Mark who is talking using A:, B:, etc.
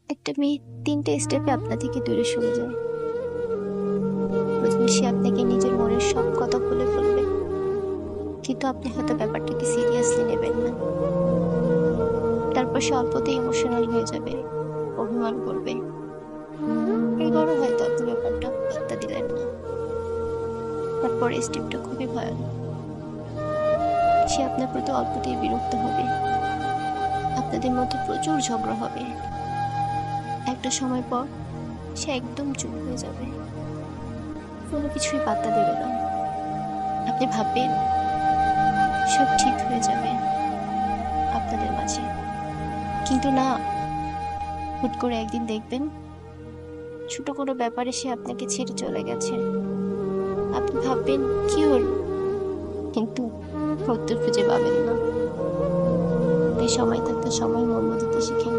A: একটা মেয়ে ৩ টে স্টেপে আপনা থেকে দূরে সরে যায়। ১ম এ সে আপনাকে নিজের মনের সব কথা খুলে বলবে। কিন্তু আপনি হয়তো ব্যাপারটাকে সিরিয়াসলি নেবেন না। তারপর সে অল্পতেই ইমোশনাল হয়ে যাবে, অভিমান করবে। এবারও হয়তো আপনি ব্যাপারটা পাত্তা দিলেন না। তারপরের স্টেপটা খুবই ভয়ানক। সে আপনার প্রতি অল্পতেই বিরক্ত হবে। আপনাদের মধ্যে প্রচুর ঝগড়া হবে। একটা সময় পর সে একদম চুপ হয়ে যাবে। কোনো কিছুই পাত্তা দেবে না। আপনি ভাববেন সব ঠিক হয়ে যাবে আপনাদের মাঝে। কিন্তু না, হুট করে একদিন দেখবেন ছোট কোনো ব্যাপারে সে আপনাকে ছেড়ে চলে গেছে। আপনি ভাববেন কি হলো? কিন্তু উত্তর খুঁজে পাবেন না। তাই সময় থাকতে সময় মূল্য দিতে শিখেন।